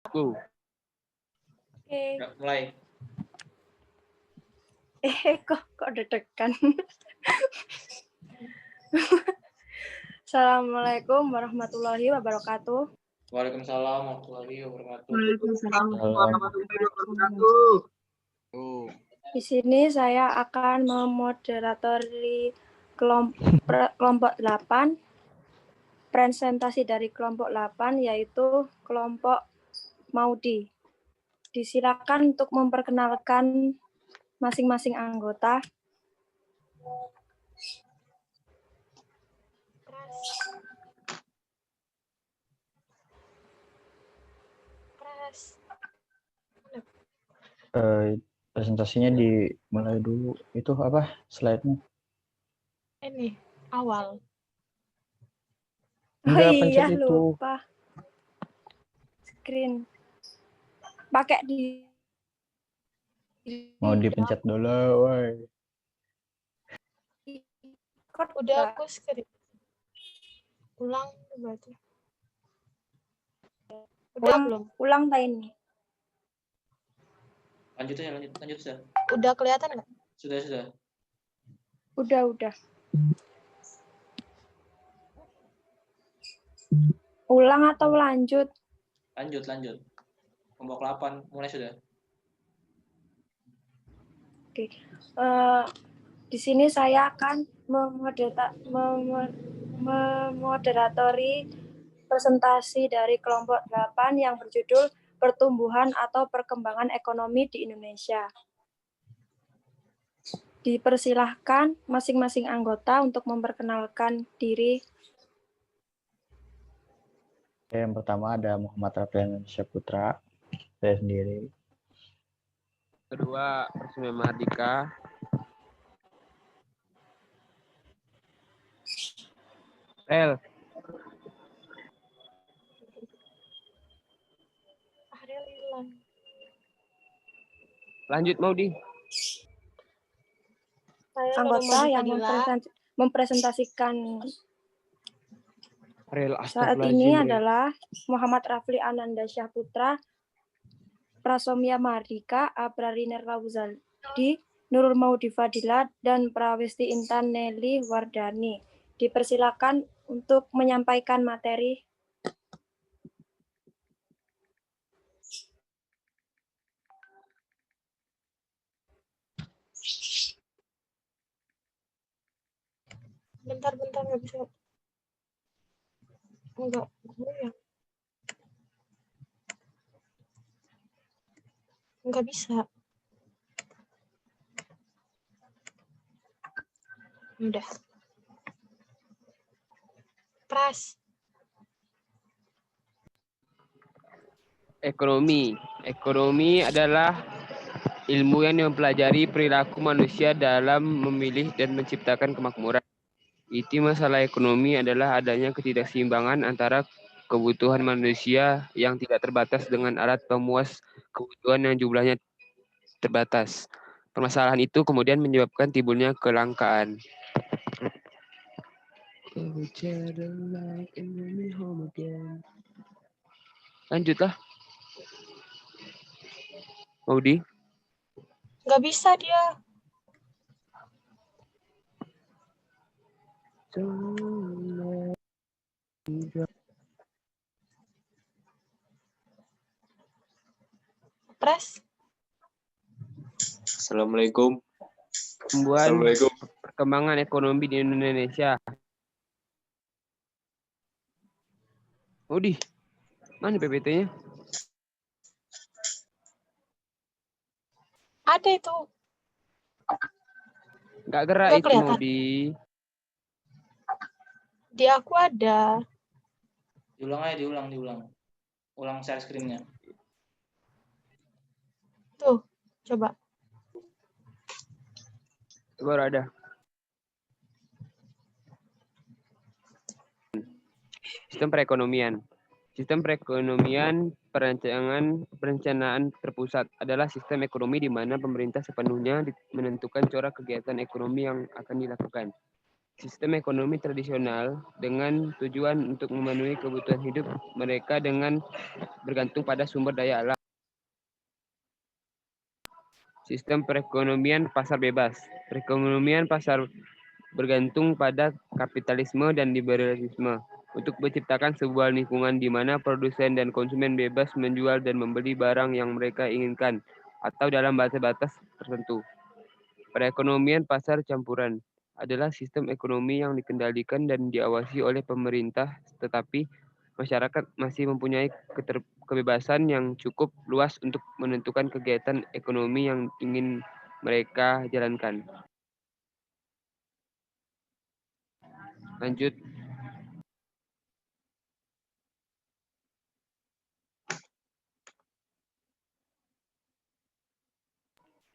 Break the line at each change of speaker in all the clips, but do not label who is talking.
Go.
Oke.
Mulai.
Kok deg-degan. Assalamualaikum warahmatullahi wabarakatuh.
Waalaikumsalam warahmatullahi wabarakatuh.
Waalaikumsalam warahmatullahi wabarakatuh.
Di sini saya akan memoderatori kelompok 8. Presentasi dari kelompok 8 yaitu kelompok Maudi. Disilakan untuk memperkenalkan masing-masing anggota.
Presentasinya dimulai dulu. Itu apa slide-nya?
Ini awal.
Enggak,
Iya,
pencet itu.
lupa. Screen. Pakai di
Mau dipencet dulu, woi.
Udah aku screen. Ulang berarti. Udah belum?
Ulang tak ini.
Lanjut sudah.
Udah kelihatan nggak?
Sudah.
Udah. Ulang atau lanjut?
Lanjut. Kelompok 8 mulai sudah.
Oke. Di sini saya akan memoderatori presentasi dari kelompok 8 yang berjudul Pertumbuhan atau Perkembangan Ekonomi di Indonesia. Dipersilahkan masing-masing anggota untuk memperkenalkan diri.
Yang pertama ada Muhammad Rafli Syaputra, saya sendiri.
Kedua, Persumi Mahardika. Rel.
Ariel hilang.
Lanjut Maudi.
Anggota yang mempresentasikan
Rel,
saat ini adalah Muhammad Rafli Ananda Syahputra, Prasomya Mahardika, Abrari Nerlawuzaldi, Nurul Maudi Fadila, dan Prawesti Intan Nelly Wardani. Dipersilakan untuk menyampaikan materi.
Bentar nggak bisa. Enggak, ya. Enggak bisa. Udah. Pras.
Ekonomi adalah ilmu yang mempelajari perilaku manusia dalam memilih dan menciptakan kemakmuran. Inti masalah ekonomi adalah adanya ketidakseimbangan antara kebutuhan manusia yang tidak terbatas dengan alat pemuas kebutuhan yang jumlahnya terbatas. Permasalahan itu kemudian menyebabkan timbulnya kelangkaan. Lanjutlah. Maudi.
Nggak bisa dia. Pras.
Assalamualaikum.
Perkembangan ekonomi di Indonesia. Maudi, mana PPT-nya?
Ada itu.
Nggak gerak
Nggak
itu,
kelihatan.
Maudi.
Di aku ada.
Diulang. Ulang share screen-nya.
Tuh, coba.
Baru ada. Sistem perekonomian perencanaan terpusat adalah sistem ekonomi di mana pemerintah sepenuhnya menentukan corak kegiatan ekonomi yang akan dilakukan. sistem ekonomi tradisional dengan tujuan untuk memenuhi kebutuhan hidup mereka dengan bergantung pada sumber daya alam. Sistem perekonomian pasar bebas. Perekonomian pasar bergantung pada kapitalisme dan liberalisme untuk menciptakan sebuah lingkungan di mana produsen dan konsumen bebas menjual dan membeli barang yang mereka inginkan atau dalam batas-batas tertentu. Perekonomian pasar campuran adalah sistem ekonomi yang dikendalikan dan diawasi oleh pemerintah, tetapi masyarakat masih mempunyai kebebasan yang cukup luas untuk menentukan kegiatan ekonomi yang ingin mereka jalankan. Lanjut.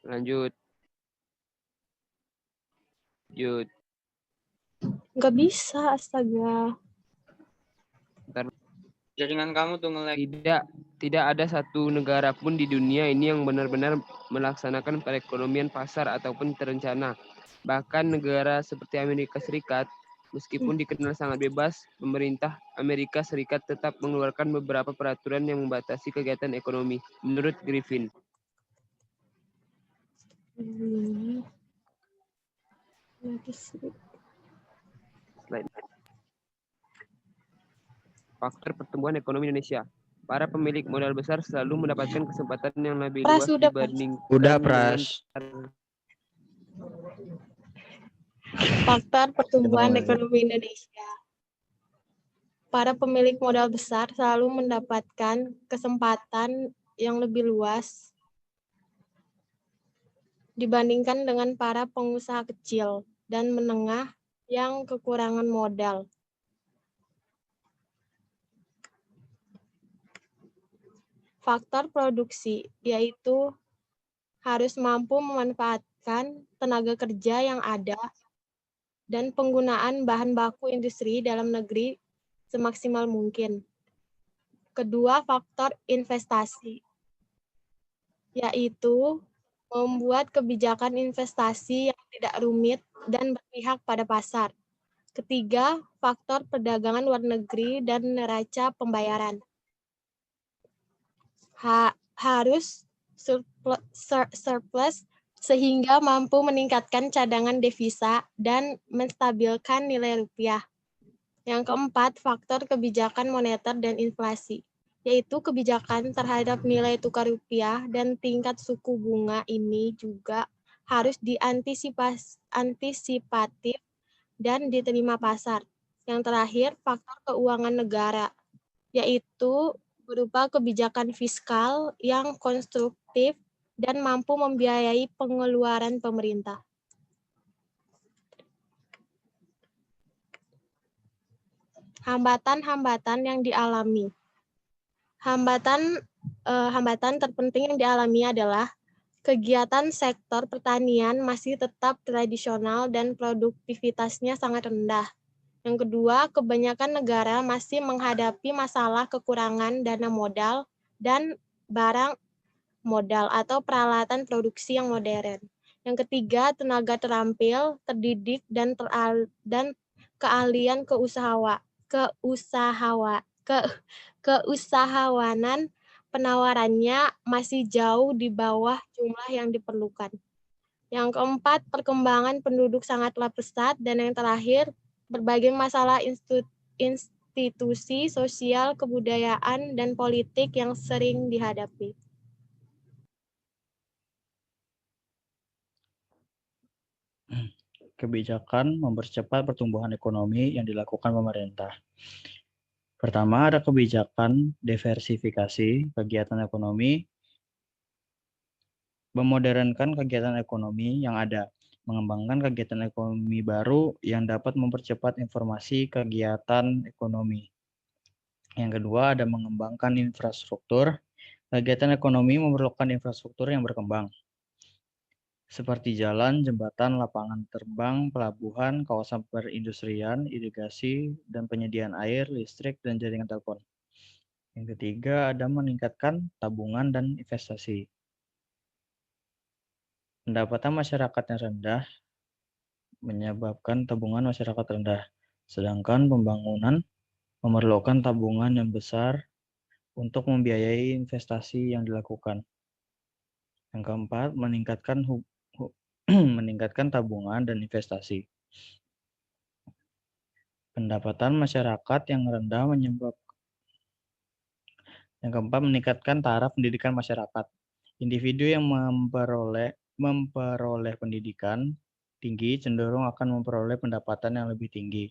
Lanjut. Lanjut.
Nggak bisa, astaga.
Jaringan kamu tuh nge-lag.
Tidak ada satu negara pun di dunia ini yang benar-benar melaksanakan perekonomian pasar ataupun terencana. Bahkan negara seperti Amerika Serikat, meskipun dikenal sangat bebas, pemerintah Amerika Serikat tetap mengeluarkan beberapa peraturan yang membatasi kegiatan ekonomi, menurut Griffin. Slide. Faktor pertumbuhan ekonomi Indonesia. Para pemilik modal besar selalu mendapatkan kesempatan yang lebih luas dibandingkan
Udah,
dengan
Pras.
Faktor pertumbuhan
Coba
ekonomi Indonesia. Para pemilik modal besar selalu mendapatkan kesempatan yang lebih luas dibandingkan dengan para pengusaha kecil dan menengah yang kekurangan modal. Faktor produksi, yaitu harus mampu memanfaatkan tenaga kerja yang ada dan penggunaan bahan baku industri dalam negeri semaksimal mungkin. Kedua, faktor investasi, yaitu membuat kebijakan investasi yang tidak rumit dan berpihak pada pasar. Ketiga, faktor perdagangan luar negeri dan neraca pembayaran. Harus surplus sehingga mampu meningkatkan cadangan devisa dan menstabilkan nilai rupiah. Yang keempat, faktor kebijakan moneter dan inflasi, yaitu kebijakan terhadap nilai tukar rupiah dan tingkat suku bunga ini juga harus diantisipatif dan diterima pasar. Yang terakhir, faktor keuangan negara, yaitu berupa kebijakan fiskal yang konstruktif dan mampu membiayai pengeluaran pemerintah. Hambatan-hambatan yang dialami. Hambatan terpenting yang dialami adalah kegiatan sektor pertanian masih tetap tradisional dan produktivitasnya sangat rendah. Yang kedua, kebanyakan negara masih menghadapi masalah kekurangan dana modal dan barang modal atau peralatan produksi yang modern. Yang ketiga, tenaga terampil, terdidik, dan keahlian keusahawanan penawarannya masih jauh di bawah jumlah yang diperlukan. Yang keempat, perkembangan penduduk sangatlah pesat. Dan yang terakhir, berbagai masalah institusi sosial, kebudayaan, dan politik yang sering dihadapi.
Kebijakan mempercepat pertumbuhan ekonomi yang dilakukan pemerintah. Pertama, ada kebijakan diversifikasi kegiatan ekonomi, memodernkan kegiatan ekonomi yang ada, mengembangkan kegiatan ekonomi baru yang dapat mempercepat informasi kegiatan ekonomi. Yang kedua, ada mengembangkan infrastruktur. Kegiatan ekonomi memerlukan infrastruktur yang berkembang, seperti jalan, jembatan, lapangan terbang, pelabuhan, kawasan perindustrian, irigasi, dan penyediaan air, listrik, dan jaringan telepon. Yang ketiga, ada meningkatkan tabungan dan investasi. Pendapatan masyarakat yang rendah menyebabkan tabungan masyarakat rendah, sedangkan pembangunan memerlukan tabungan yang besar untuk membiayai investasi yang dilakukan. Yang keempat, meningkatkan tabungan dan investasi. Pendapatan masyarakat yang rendah Yang keempat, meningkatkan taraf pendidikan masyarakat. Individu yang memperoleh pendidikan tinggi cenderung akan memperoleh pendapatan yang lebih tinggi.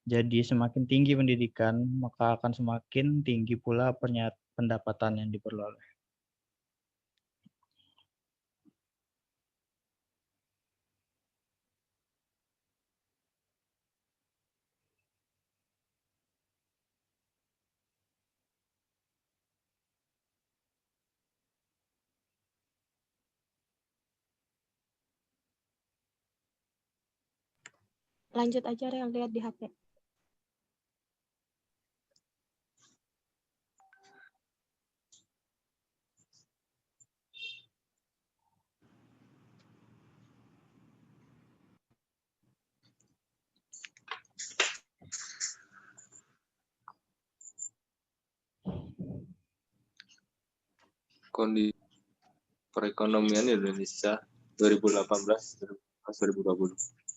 Jadi semakin tinggi pendidikan, maka akan semakin tinggi pula pendapatan yang diperoleh.
Lanjut aja yang lihat di HP.
Kondisi perekonomian Indonesia 2018-2020.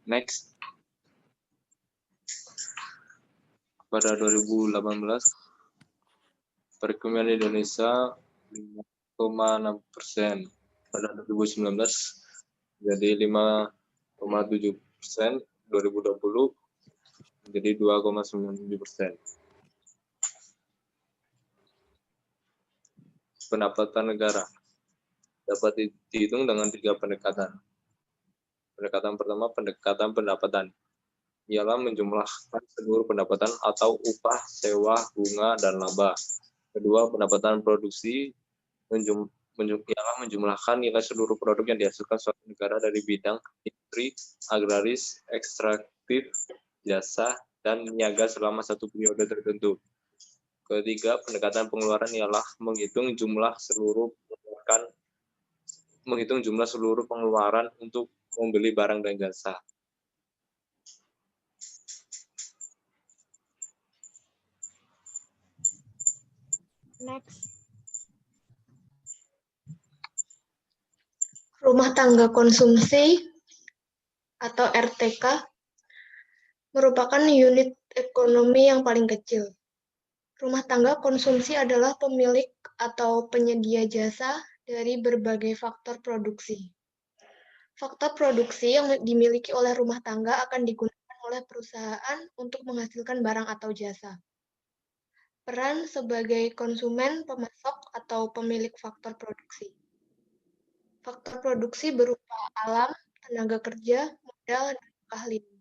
Next. Pada 2018, perekonomian Indonesia 5,6%. Pada 2019 jadi 5,7%, 2020 menjadi 2,97%. Pendapatan negara dapat dihitung dengan 3 pendekatan. Pendekatan pertama, pendekatan pendapatan. Ialah menjumlahkan seluruh pendapatan atau upah, sewa, bunga, dan laba. Kedua, pendapatan produksi ialah menjumlahkan nilai seluruh produk yang dihasilkan suatu negara dari bidang industri, agraris, ekstraktif, jasa, dan niaga selama satu periode tertentu. Ketiga, pendekatan pengeluaran ialah menghitung jumlah seluruh pengeluaran untuk membeli barang dan jasa.
Next.
Rumah tangga konsumsi atau RTK merupakan unit ekonomi yang paling kecil. Rumah tangga konsumsi adalah pemilik atau penyedia jasa dari berbagai faktor produksi. Faktor produksi yang dimiliki oleh rumah tangga akan digunakan oleh perusahaan untuk menghasilkan barang atau jasa. Peran sebagai konsumen, pemasok, atau pemilik faktor produksi. Faktor produksi berupa alam, tenaga kerja, modal, dan keahlian.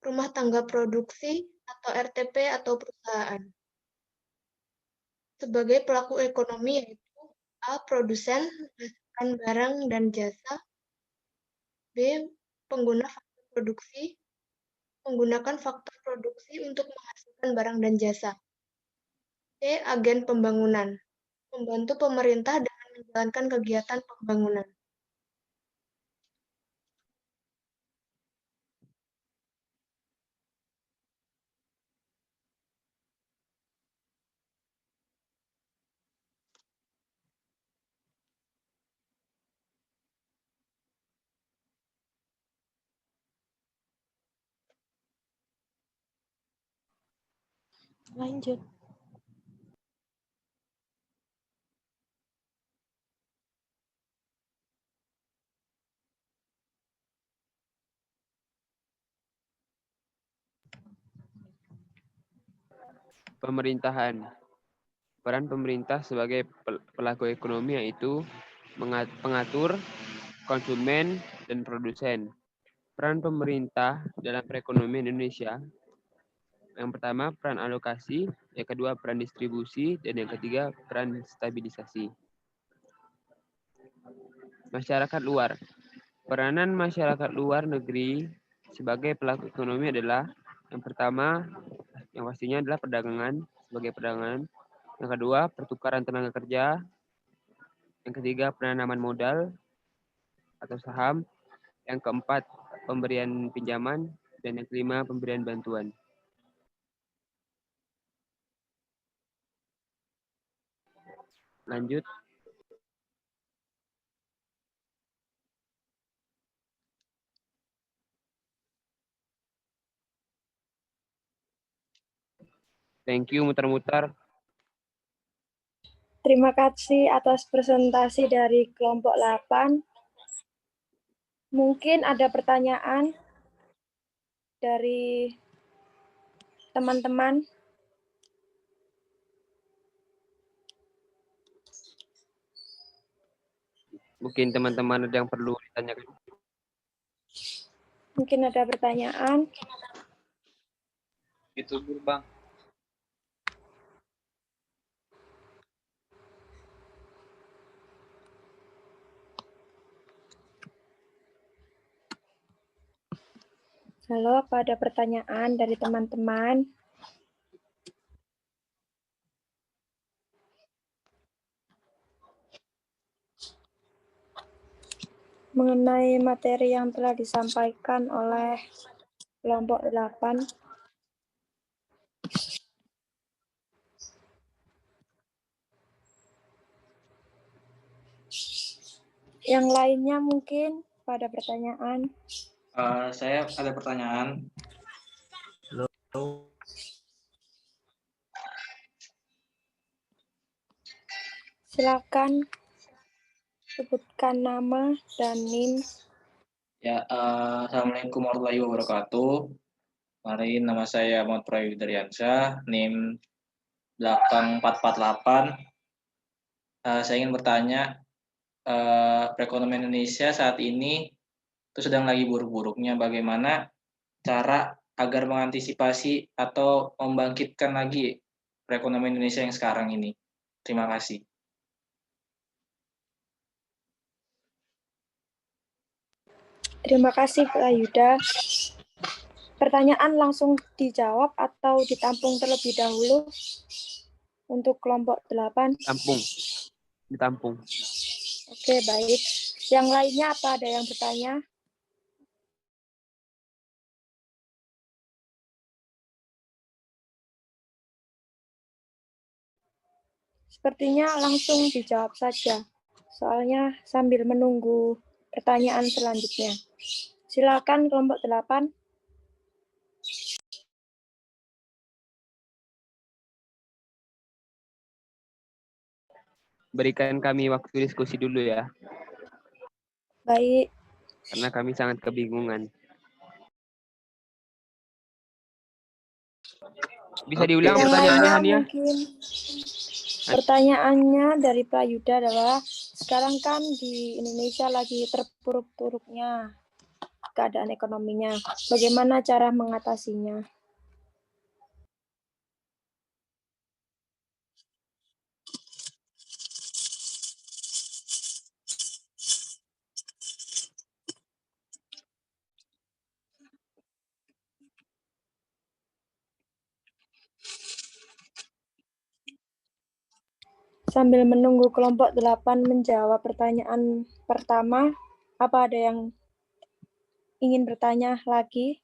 Rumah tangga produksi atau RTP atau perusahaan. Sebagai pelaku ekonomi yaitu A. Produsen menghasilkan barang dan jasa. B. Pengguna faktor produksi menggunakan faktor produksi untuk menghasilkan barang dan jasa. C. Agen pembangunan membantu pemerintah dengan menjalankan kegiatan pembangunan.
Lanjut.
Pemerintahan. Peran pemerintah sebagai pelaku ekonomi yaitu pengatur, konsumen, dan produsen. Peran pemerintah dalam perekonomian Indonesia. Yang pertama, peran alokasi. Yang kedua, peran distribusi. Dan yang ketiga, peran stabilisasi. Masyarakat luar. Peranan masyarakat luar negeri sebagai pelaku ekonomi adalah yang pertama, yang pastinya adalah perdagangan, sebagai perdagangan. Yang kedua, pertukaran tenaga kerja. Yang ketiga, penanaman modal atau saham. Yang keempat, pemberian pinjaman. Dan yang kelima, pemberian bantuan. Lanjut. Thank you, muter-muter.
Terima kasih atas presentasi dari kelompok 8. Mungkin ada pertanyaan dari teman-teman.
Mungkin teman-teman ada yang perlu ditanyakan.
Mungkin ada pertanyaan.
Itu dulu, Bang.
Halo, apa ada pertanyaan dari teman-teman? Mengenai materi yang telah disampaikan oleh kelompok 8. Yang lainnya mungkin pada pertanyaan.
Saya ada pertanyaan.
Silakan sebutkan nama dan NIM.
Ya, Assalamualaikum warahmatullahi wabarakatuh. Kemarin nama saya Muhammad Prayu Daryansyah, NIM belakang 448. Saya ingin bertanya, perekonomian Indonesia saat ini itu sedang lagi buruk-buruknya. Bagaimana cara agar mengantisipasi atau membangkitkan lagi perekonomian Indonesia yang sekarang ini? Terima kasih.
Terima kasih, Pak Yuda. Pertanyaan langsung dijawab atau ditampung terlebih dahulu untuk kelompok 8?
Ditampung.
Oke, baik. Yang lainnya apa ada yang bertanya? Sepertinya langsung dijawab saja. Soalnya sambil menunggu pertanyaan selanjutnya. Silakan kelompok 8.
Berikan kami waktu diskusi dulu ya.
Baik.
Karena kami sangat kebingungan. Bisa diulang
Yang
pertanyaannya,
lainnya
Hania?
mungkin pertanyaannya dari Pak Yuda adalah, sekarang kan di Indonesia lagi terpuruk-puruknya keadaan ekonominya. Bagaimana cara mengatasinya? Sambil menunggu kelompok 8 menjawab pertanyaan pertama, apa ada yang ingin bertanya lagi?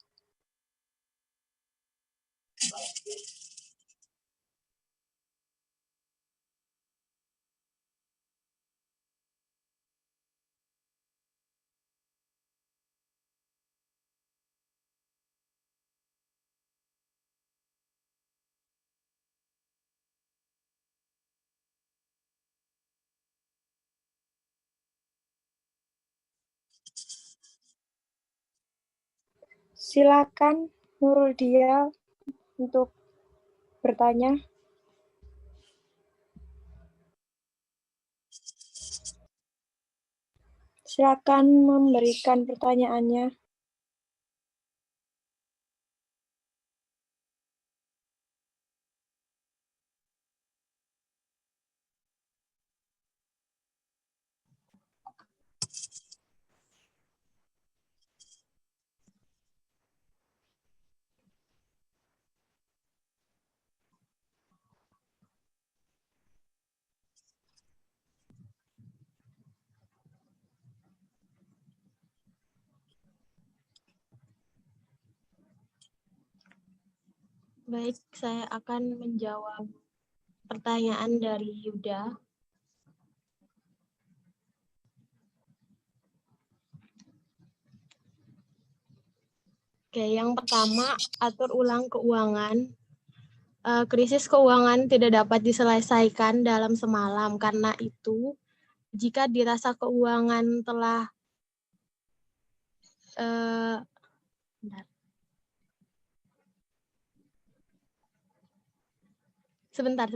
Silakan Nurul Dia untuk bertanya. Silakan memberikan pertanyaannya.
Baik, saya akan menjawab pertanyaan dari Yuda. Oke, yang pertama, atur ulang keuangan. Krisis keuangan tidak dapat diselesaikan dalam semalam. Karena itu, jika dirasa keuangan telah bentar. Sebentar.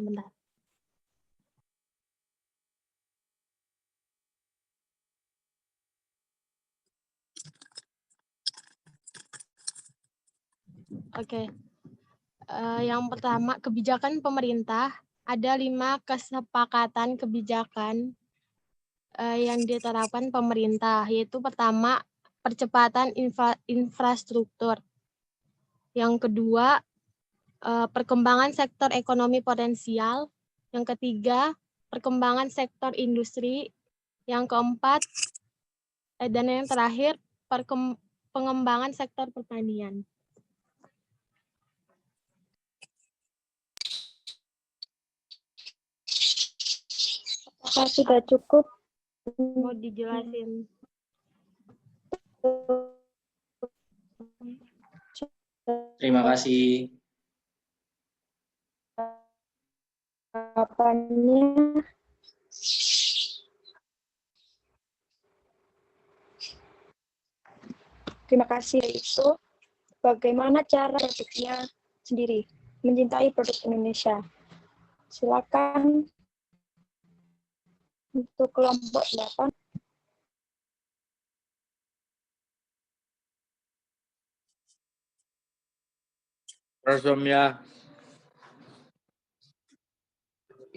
Oke. Yang pertama, kebijakan pemerintah. Ada 5 kesepakatan kebijakan yang diterapkan pemerintah, yaitu pertama, percepatan infrastruktur. Yang kedua, perkembangan sektor ekonomi potensial. Yang ketiga, perkembangan sektor industri. Yang keempat, dan yang terakhir, pengembangan sektor pertanian.
Apakah sudah cukup?
Mau dijelasin?
Terima kasih.
Jawabannya terima kasih. Itu bagaimana cara produknya sendiri mencintai produk Indonesia. Silakan untuk kelompok 8.
Rasomya.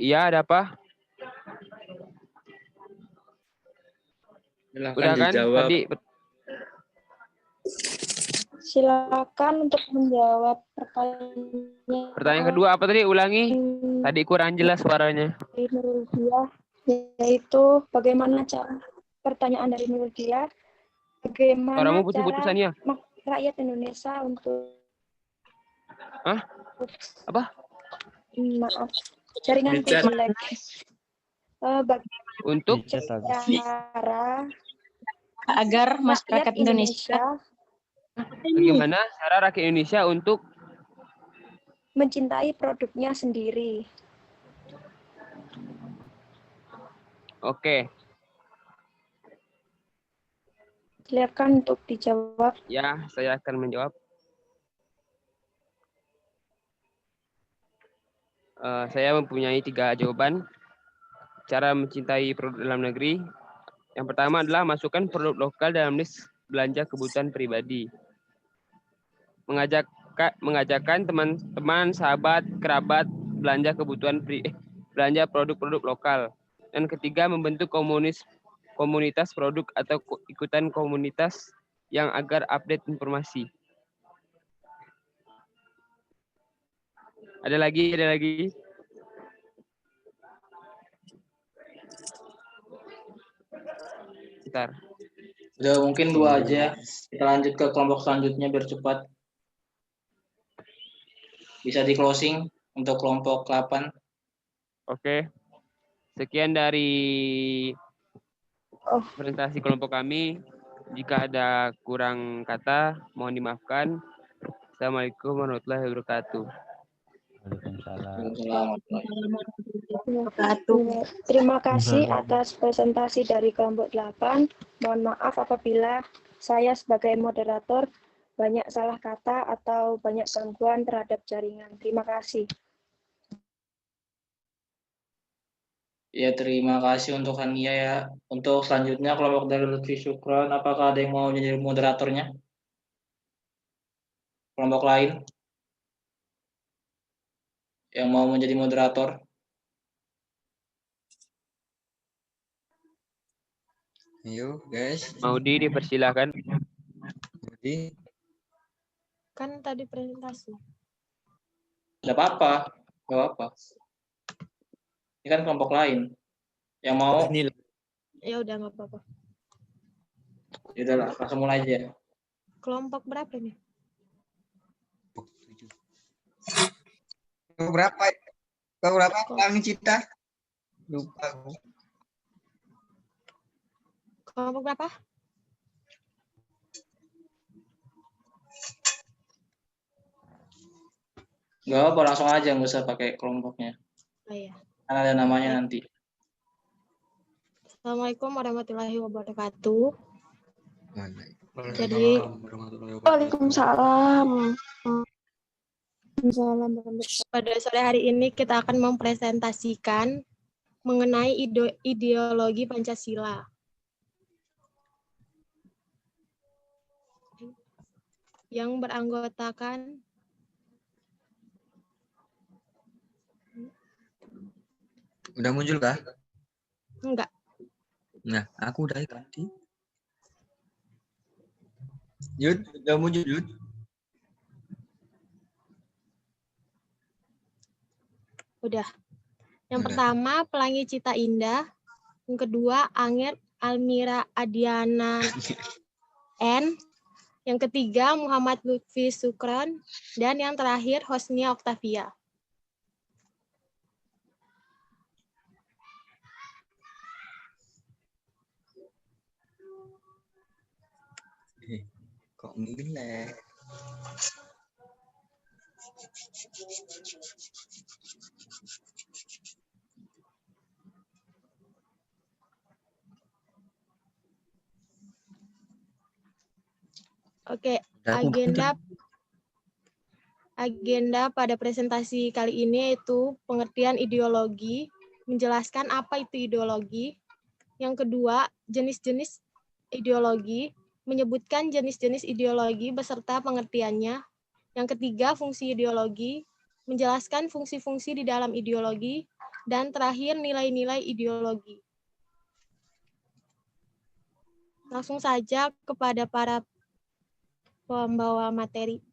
Iya, ada apa?
Silahkan
Udah kan?
dijawab.
Tadi
Silakan untuk menjawab
pertanyaan kedua apa tadi? Ulangi. Tadi kurang jelas suaranya.
dari Nurul Dia, yaitu bagaimana cara pertanyaan dari Nurul Dia, bagaimana
Suaramu putus-putus,
cara
Ania.
rakyat Indonesia untuk
Apa?
Maaf, jaringan
Dicat.
jelek. Bagaimana
Untuk
cara
agar masyarakat Indonesia
bagaimana cara rakyat Indonesia untuk
mencintai produknya sendiri.
Oke.
Silakan untuk dijawab.
Ya, saya akan menjawab. Saya mempunyai 3 jawaban. Cara mencintai produk dalam negeri. Yang pertama adalah masukkan produk lokal dalam list belanja kebutuhan pribadi. Mengajakkan teman-teman, sahabat, kerabat belanja belanja produk-produk lokal. Dan ketiga, membentuk komunitas produk atau ikutan komunitas yang agar update informasi. Ada lagi. Bentar.
Udah mungkin 2 aja. Kita lanjut ke kelompok selanjutnya biar cepat. Bisa di closing untuk kelompok 8.
Oke. Sekian dari presentasi kelompok kami. Jika ada kurang kata, mohon dimaafkan. Assalamualaikum warahmatullahi wabarakatuh.
Terima kasih atas presentasi dari kelompok 8. Mohon maaf apabila saya sebagai moderator banyak salah kata atau banyak gangguan terhadap jaringan. Terima kasih.
Ya, terima kasih untuk Hania ya. Untuk selanjutnya kelompok dari Lutfi Syukron, apakah ada yang mau jadi moderatornya? Kelompok lain yang mau menjadi moderator?
Ayo guys.
Maudi dipersilakan.
Jadi
Kan tadi presentasi.
Tidak apa-apa. Ini kan kelompok lain. Yang mau?
Ya udah nggak apa-apa.
Ya udahlah, langsung mulai aja.
Kelompok berapa nih?
7. Berapa? Berapa pelangi Cita? Lupa aku.
Kelompok berapa?
Nggak apa, langsung aja, nggak usah pakai kelompoknya.
Oh iya.
Kan ada namanya nanti.
Assalamualaikum warahmatullahi wabarakatuh. Jadi,
Waalaikumsalam.
pada sore hari ini kita akan mempresentasikan mengenai ideologi Pancasila. Yang beranggotakan
Udah muncul kah?
enggak.
Nah, aku udah ganti. Yud, udah muncul Yud.
Udah. Yang
Udah.
pertama Pelangi Cita Indah, yang kedua Anger Almira Adiana N, yang ketiga Muhammad Lutfi Sukron, dan yang terakhir Hosnia Oktavia.
Kok ngelek?
Oke, agenda pada presentasi kali ini yaitu pengertian ideologi, menjelaskan apa itu ideologi. Yang kedua, jenis-jenis ideologi, menyebutkan jenis-jenis ideologi beserta pengertiannya. Yang ketiga, fungsi ideologi, menjelaskan fungsi-fungsi di dalam ideologi. Dan terakhir, nilai-nilai ideologi. Langsung saja kepada para pembawa materi.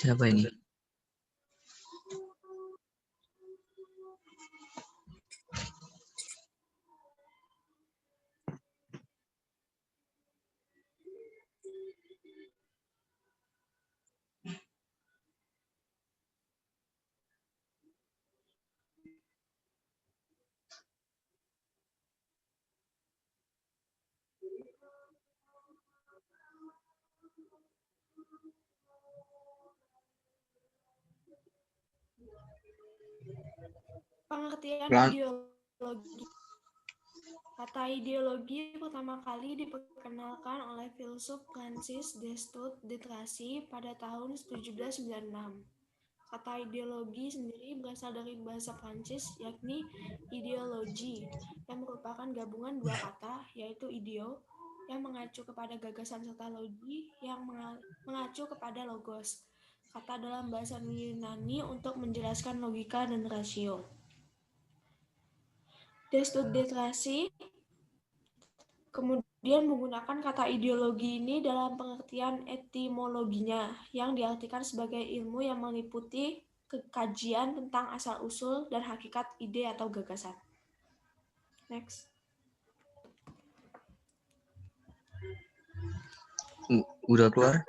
Siapa ini?
Pengertian ideologi. Kata ideologi pertama kali diperkenalkan oleh filsuf Francis Destud de Tracy pada tahun 1796. Kata ideologi sendiri berasal dari bahasa Prancis, yakni ideologi, yang merupakan gabungan dua kata, yaitu ideo, yang mengacu kepada gagasan, serta logi, yang mengacu kepada logos, kata dalam bahasa Yunani untuk menjelaskan logika dan rasio. Destud de Tracy kemudian menggunakan kata ideologi ini dalam pengertian etimologinya, yang diartikan sebagai ilmu yang meliputi kajian tentang asal-usul dan hakikat ide atau gagasan. Next.
Udah keluar?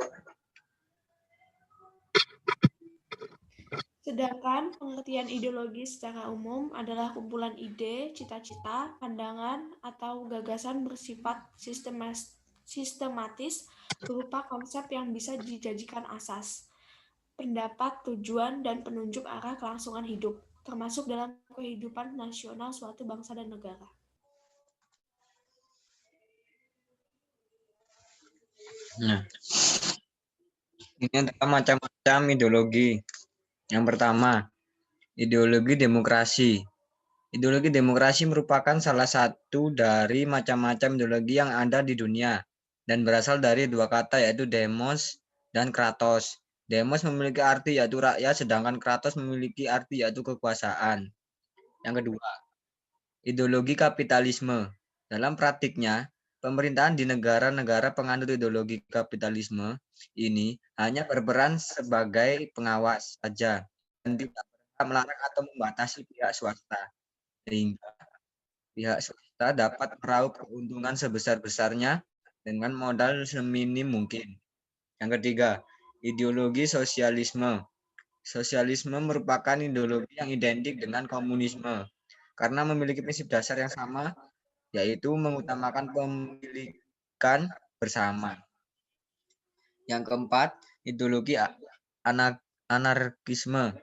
Sedangkan pengertian ideologi secara umum adalah kumpulan ide, cita-cita, pandangan, atau gagasan bersifat sistematis berupa konsep yang bisa dijadikan asas, pendapat, tujuan, dan penunjuk arah kelangsungan hidup, termasuk dalam kehidupan nasional suatu bangsa dan negara.
Nah, ini adalah macam-macam ideologi. Yang pertama, ideologi demokrasi. Ideologi demokrasi merupakan salah satu dari macam-macam ideologi yang ada di dunia dan berasal dari dua kata, yaitu demos dan kratos. Demos memiliki arti yaitu rakyat, sedangkan kratos memiliki arti yaitu kekuasaan. Yang kedua, ideologi kapitalisme. Dalam praktiknya, pemerintahan di negara-negara penganut ideologi kapitalisme ini hanya berperan sebagai pengawas saja dan tidak melarang atau membatasi pihak swasta, sehingga pihak swasta serta dapat meraup keuntungan sebesar-besarnya dengan modal seminim mungkin. Yang ketiga, ideologi sosialisme. Sosialisme merupakan ideologi yang identik dengan komunisme karena memiliki prinsip dasar yang sama, yaitu mengutamakan pemilikan bersama. Yang keempat, ideologi anarkisme.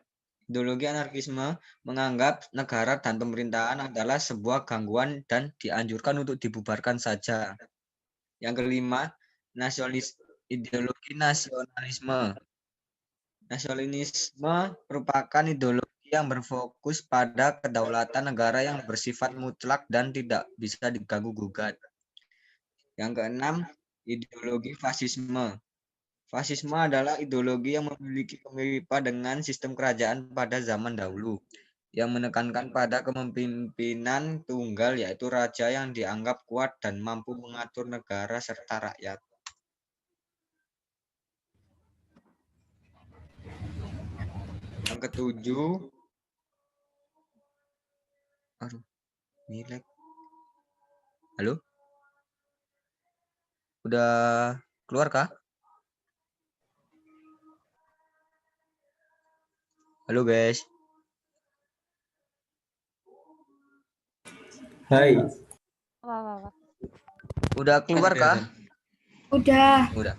Ideologi anarkisme menganggap negara dan pemerintahan adalah sebuah gangguan dan dianjurkan untuk dibubarkan saja. Yang kelima, ideologi nasionalisme. Nasionalisme merupakan ideologi yang berfokus pada kedaulatan negara yang bersifat mutlak dan tidak bisa diganggu-gugat. Yang keenam, ideologi fasisme. Fasisme adalah ideologi yang memiliki kemiripan dengan sistem kerajaan pada zaman dahulu, yang menekankan pada kepemimpinan tunggal, yaitu raja yang dianggap kuat dan mampu mengatur negara serta rakyat. Yang ketujuh, nilai. Halo? Udah keluar kah? Halo guys.
Hai.
Udah keluar kah?
Udah.
Udah.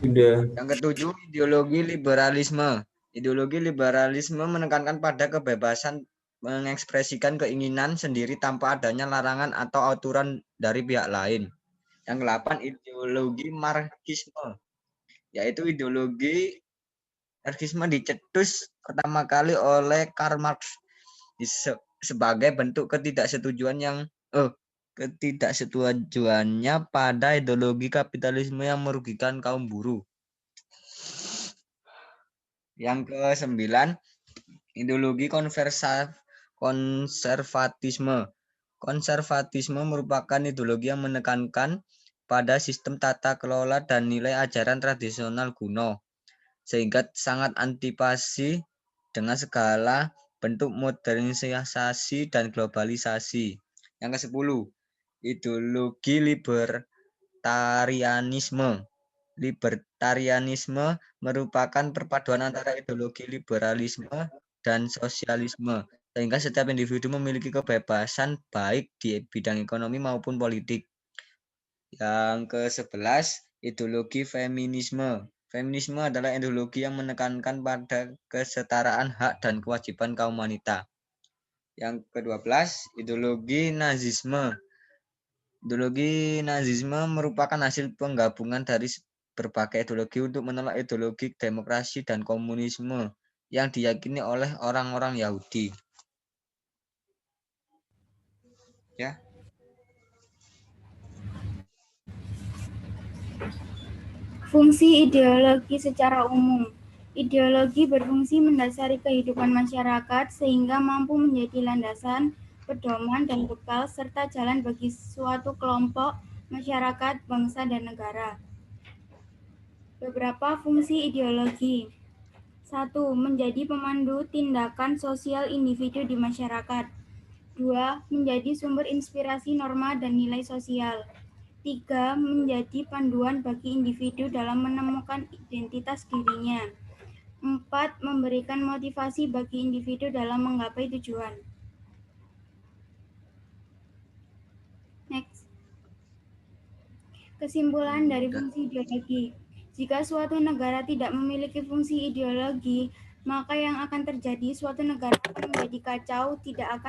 Udah.
Yang ketujuh, ideologi liberalisme. Ideologi liberalisme menekankan pada kebebasan mengekspresikan keinginan sendiri tanpa adanya larangan atau aturan dari pihak lain. Yang ke-8, ideologi marxisme, yaitu ideologi marxisme dicetus pertama kali oleh Karl Marx sebagai bentuk ketidaksetujuannya pada ideologi kapitalisme yang merugikan kaum buruh. Yang ke-9, ideologi konservatisme. Konservatisme merupakan ideologi yang menekankan pada sistem tata kelola dan nilai ajaran tradisional kuno, sehingga sangat antipati dengan segala bentuk modernisasi dan globalisasi. Yang ke-10, ideologi libertarianisme. Libertarianisme merupakan perpaduan antara ideologi liberalisme dan sosialisme, sehingga setiap individu memiliki kebebasan baik di bidang ekonomi maupun politik. Yang ke-11, ideologi feminisme. Feminisme adalah ideologi yang menekankan pada kesetaraan hak dan kewajiban kaum wanita. Yang ke-12, ideologi nazisme. Ideologi nazisme merupakan hasil penggabungan dari berbagai ideologi untuk menolak ideologi demokrasi dan komunisme yang diyakini oleh orang-orang Yahudi. Ya.
Fungsi ideologi secara umum. Ideologi berfungsi mendasari kehidupan masyarakat sehingga mampu menjadi landasan, pedoman, dan bekal serta jalan bagi suatu kelompok, masyarakat, bangsa, dan negara. Beberapa fungsi ideologi. 1. Menjadi pemandu tindakan sosial individu di masyarakat. 2. Menjadi sumber inspirasi norma dan nilai sosial. 3. Menjadi panduan bagi individu dalam menemukan identitas dirinya. 4. Memberikan motivasi bagi individu dalam menggapai tujuan. Next. Kesimpulan dari fungsi ideologi. Jika suatu negara tidak memiliki fungsi ideologi, maka yang akan terjadi suatu negara akan menjadi kacau, tidak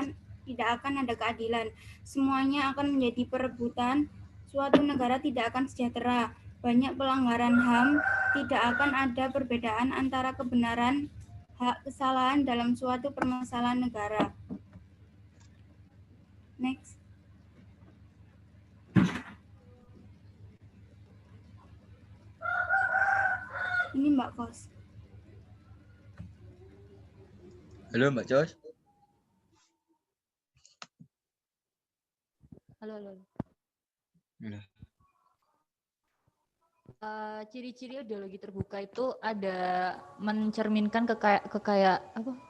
akan ada keadilan. Semuanya akan menjadi perebutan. Suatu negara tidak akan sejahtera. Banyak pelanggaran HAM, tidak akan ada perbedaan antara kebenaran, hak, kesalahan dalam suatu permasalahan negara. Next. Ini Mbak Kos.
Halo Mbak Jos.
Halo.
Ya.
Ciri-ciri ideologi terbuka itu ada mencerminkan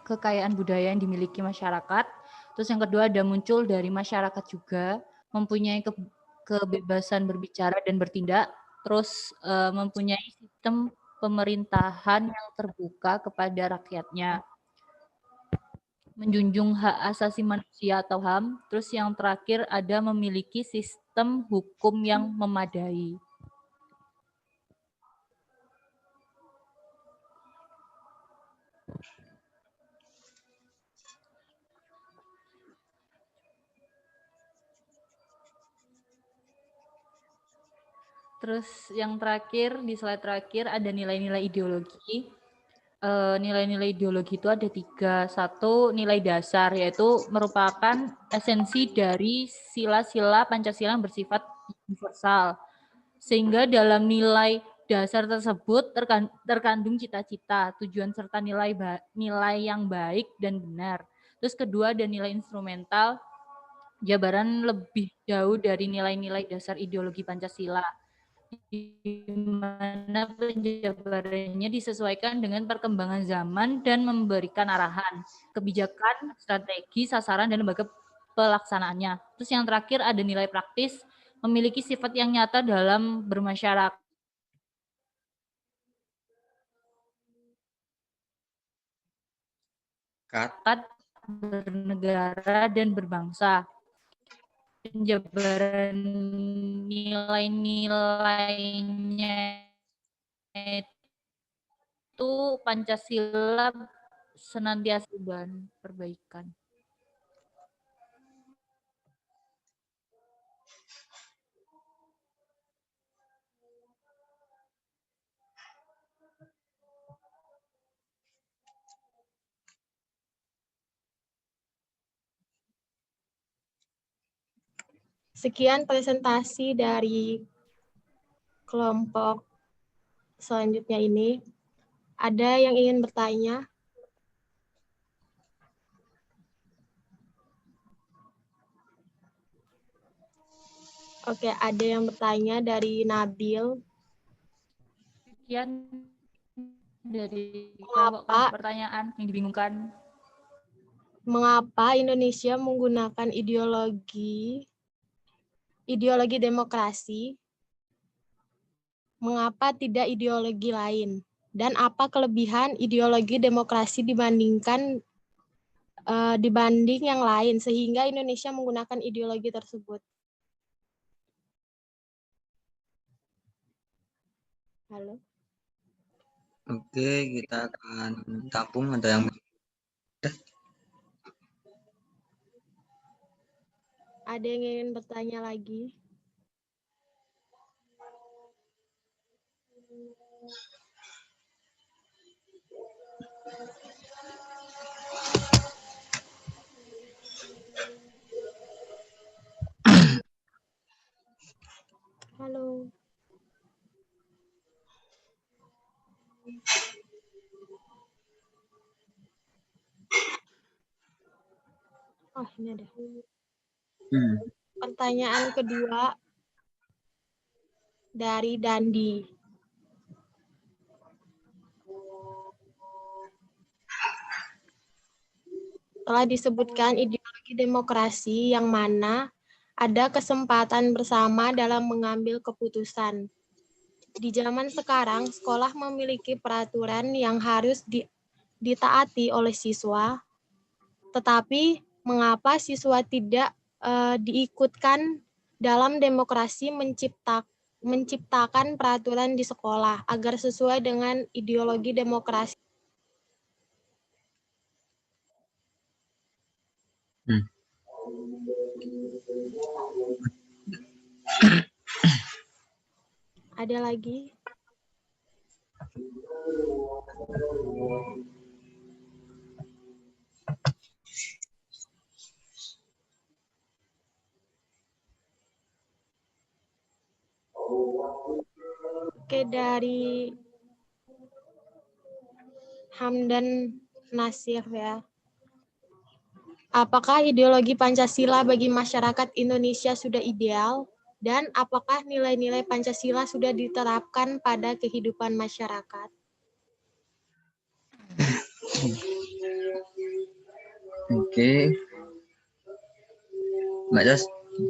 kekayaan budaya yang dimiliki masyarakat, Terus yang kedua ada muncul dari masyarakat juga, mempunyai kebebasan berbicara dan bertindak, terus mempunyai sistem pemerintahan yang terbuka kepada rakyatnya, menjunjung hak asasi manusia atau HAM, terus yang terakhir ada memiliki sistem hukum yang memadai. Terus yang terakhir, di slide terakhir ada nilai-nilai ideologi. Nilai-nilai ideologi itu ada 3. Satu, nilai dasar, yaitu merupakan esensi dari sila-sila Pancasila yang bersifat universal. Sehingga dalam nilai dasar tersebut terkandung cita-cita, tujuan serta nilai yang baik dan benar. Terus kedua ada nilai instrumental, jabaran lebih jauh dari nilai-nilai dasar ideologi Pancasila, di mana penjabarannya disesuaikan dengan perkembangan zaman dan memberikan arahan, kebijakan, strategi, sasaran, dan lembaga pelaksanaannya. Terus yang terakhir ada nilai praktis, memiliki sifat yang nyata dalam bermasyarakat, bernegara, dan berbangsa. Penjabaran nilai-nilainya itu Pancasila senantiasa perbaikan.
Sekian presentasi dari kelompok selanjutnya ini. Ada yang ingin bertanya? Oke, ada yang bertanya dari Nabil.
Sekian dari kelompok pertanyaan yang dibingungkan.
Mengapa Indonesia menggunakan ideologi demokrasi? Mengapa tidak ideologi lain? Dan apa kelebihan ideologi demokrasi dibanding yang lain sehingga Indonesia menggunakan ideologi tersebut? Halo.
Oke, kita akan tampung. Ada yang
Ada yang ingin bertanya lagi? Halo. Oh, ini ada. Pertanyaan kedua dari Dandi. Telah disebutkan ideologi demokrasi yang mana ada kesempatan bersama dalam mengambil keputusan. Di zaman sekarang, sekolah memiliki peraturan yang harus ditaati oleh siswa, tetapi mengapa siswa tidak diikutkan dalam demokrasi menciptakan peraturan di sekolah agar sesuai dengan ideologi demokrasi? Ada lagi? Oke, dari Hamdan Nasir ya. Apakah ideologi Pancasila bagi masyarakat Indonesia sudah ideal? Dan apakah nilai-nilai Pancasila sudah diterapkan pada kehidupan masyarakat?
Oke, Mbak Jos?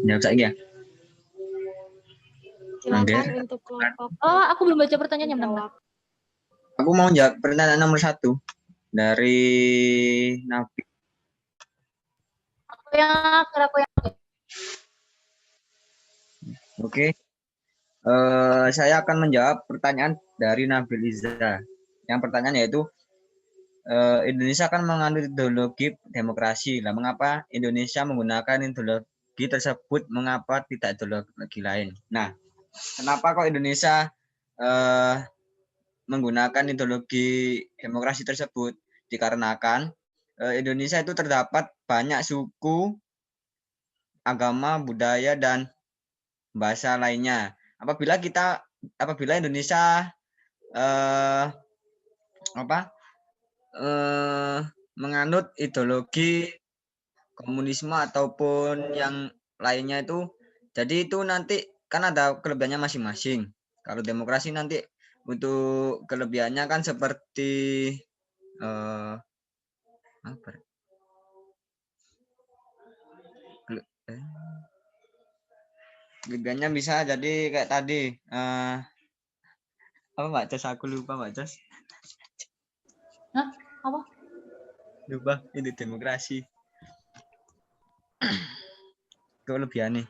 Jawab saja ya.
Silakan untuk kelompok.
Oh, aku belum baca pertanyaannya, bentar.
Aku mau jawab pertanyaan nomor 1 dari Nabi.
Aku yang
Oke. Saya akan menjawab pertanyaan dari Nabil Iza. Yang pertanyaan yaitu Indonesia akan menganut ideologi demokrasi. Lah, mengapa Indonesia menggunakan ideologi tersebut? Mengapa tidak ideologi lain? Nah, kenapa kok Indonesia menggunakan ideologi demokrasi tersebut? Dikarenakan Indonesia itu terdapat banyak suku, agama, budaya, dan bahasa lainnya. Apabila Indonesia menganut ideologi komunisme ataupun yang lainnya itu, jadi itu nanti kan ada kelebihannya masing-masing. Kalau demokrasi nanti untuk kelebihannya kan seperti kelebihannya bisa jadi kayak tadi apa Mbak Jos, aku lupa Mbak Jos.
Hah? Apa?
Lupa, itu demokrasi. Kelebihannya.